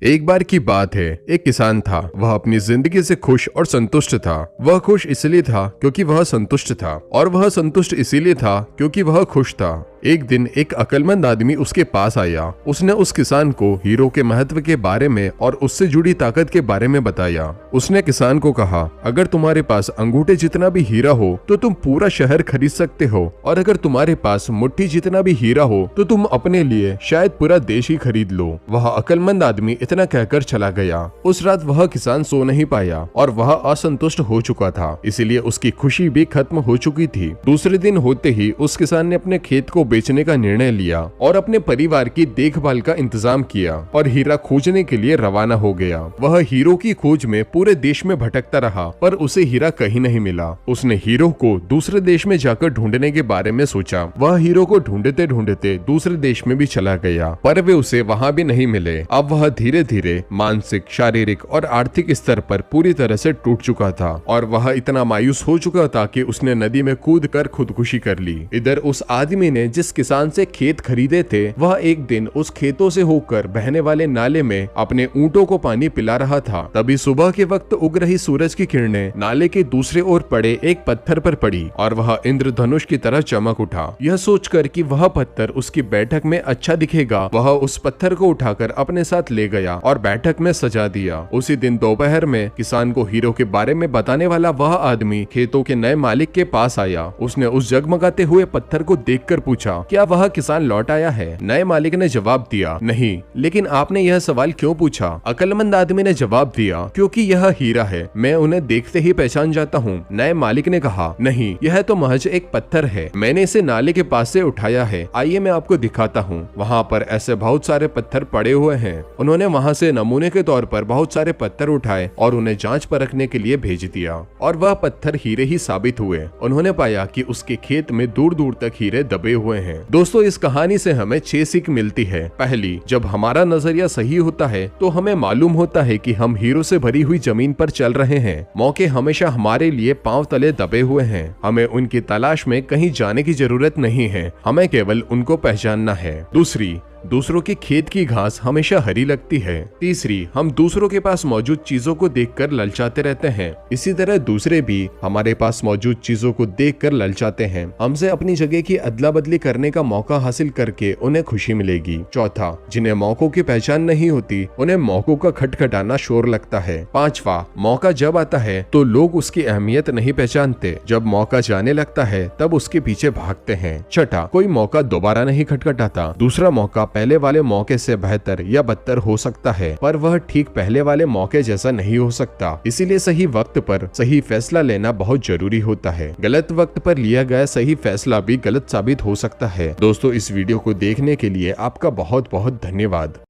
एक बार की बात है, एक किसान था। वह अपनी जिंदगी से खुश और संतुष्ट था। वह खुश इसलिए था क्योंकि वह संतुष्ट था, और वह संतुष्ट इसीलिए था क्योंकि वह खुश था। एक दिन एक अक्लमंद आदमी उसके पास आया। उसने उस किसान को हीरो के महत्व के बारे में और उससे जुड़ी ताकत के बारे में बताया। उसने किसान को कहा, अगर तुम्हारे पास अंगूठे जितना भी हीरा हो तो तुम पूरा शहर खरीद सकते हो, और अगर तुम्हारे पास मुट्ठी जितना भी हीरा हो तो तुम अपने लिए शायद पूरा देश ही खरीद लो। वह अक्लमंद आदमी इतना कहकर चला गया। उस रात वह किसान सो नहीं पाया और वह असंतुष्ट हो चुका था, इसीलिए उसकी खुशी भी खत्म हो चुकी थी। दूसरे दिन होते ही उस किसान ने अपने खेत को बेचने का निर्णय लिया और अपने परिवार की देखभाल का इंतजाम किया और हीरा खोजने के लिए रवाना हो गया। वह हीरो की खोज में पूरे देश में भटकता रहा, पर उसे हीरा कहीं नहीं मिला। उसने हीरो को दूसरे देश में जाकर ढूंढने के बारे में सोचा। वह हीरो को ढूंढते ढूंढते दूसरे देश में भी चला गया, पर वे उसे वहाँ भी नहीं मिले। अब वह धीरे धीरे मानसिक, शारीरिक और आर्थिक स्तर पर पूरी तरह से टूट चुका था, और वह इतना मायूस हो चुका था कि उसने नदी में कूद कर खुदकुशी कर ली। इधर उस आदमी ने जिस किसान से खेत खरीदे थे, वह एक दिन उस खेतों से होकर बहने वाले नाले में अपने ऊंटों को पानी पिला रहा था। तभी सुबह के वक्त उग रही सूरज की किरणें नाले के दूसरे ओर पड़े एक पत्थर पर पड़ी और वह इंद्रधनुष की तरह चमक उठा। यह सोचकर कि वह पत्थर उसकी बैठक में अच्छा दिखेगा, वह उस पत्थर को उठाकर अपने साथ ले गया और बैठक में सजा दिया। उसी दिन दोपहर में किसान को हीरो के बारे में बताने वाला वह आदमी खेतों के नए मालिक के पास आया। उसने उस जगमगाते हुए पत्थर को देखकर पूछा, क्या वह किसान लौट आया है? नए मालिक ने जवाब दिया, नहीं। लेकिन आपने यह सवाल क्यों पूछा? अक्लमंद आदमी ने जवाब दिया, क्योंकि यह हीरा है, मैं उन्हें देखते ही पहचान जाता हूँ। नए मालिक ने कहा, नहीं, यह तो महज एक पत्थर है, मैंने इसे नाले के पास से उठाया है, आइए मैं आपको दिखाता हूँ। वहाँ पर ऐसे बहुत सारे पत्थर पड़े हुए हैं। उन्होंने वहाँ से नमूने के तौर पर बहुत सारे पत्थर उठाए और उन्हें जांच परखने के लिए भेज दिया, और वह पत्थर हीरे ही साबित हुए। उन्होंने पाया कि उसके खेत में दूर दूर तक हीरे दबे हुए हैं। दोस्तों, इस कहानी से हमें 6 सीख मिलती है। पहली, जब हमारा नजरिया सही होता है तो हमें मालूम होता है कि हम हीरो से भरी हुई जमीन पर चल रहे हैं। मौके हमेशा हमारे लिए पांव तले दबे हुए हैं। हमें उनकी तलाश में कहीं जाने की जरूरत नहीं है, हमें केवल उनको पहचानना है। दूसरी, दूसरों के खेत की घास हमेशा हरी लगती है। तीसरी, हम दूसरों के पास मौजूद चीजों को देखकर ललचाते रहते हैं, इसी तरह दूसरे भी हमारे पास मौजूद चीजों को देखकर ललचाते हैं। हमसे अपनी जगह की अदला बदली करने का मौका हासिल करके उन्हें खुशी मिलेगी। चौथा, जिन्हें मौकों की पहचान नहीं होती उन्हें मौकों का खटखटाना शोर लगता है। पांचवा, मौका जब आता है तो लोग उसकी अहमियत नहीं पहचानते, जब मौका जाने लगता है तब उसके पीछे भागते हैं। छठा, कोई मौका दोबारा नहीं खटखटाता। दूसरा मौका पहले वाले मौके से बेहतर या बदतर हो सकता है, पर वह ठीक पहले वाले मौके जैसा नहीं हो सकता। इसीलिए सही वक्त पर सही फैसला लेना बहुत जरूरी होता है। गलत वक्त पर लिया गया सही फैसला भी गलत साबित हो सकता है। दोस्तों, इस वीडियो को देखने के लिए आपका बहुत बहुत धन्यवाद।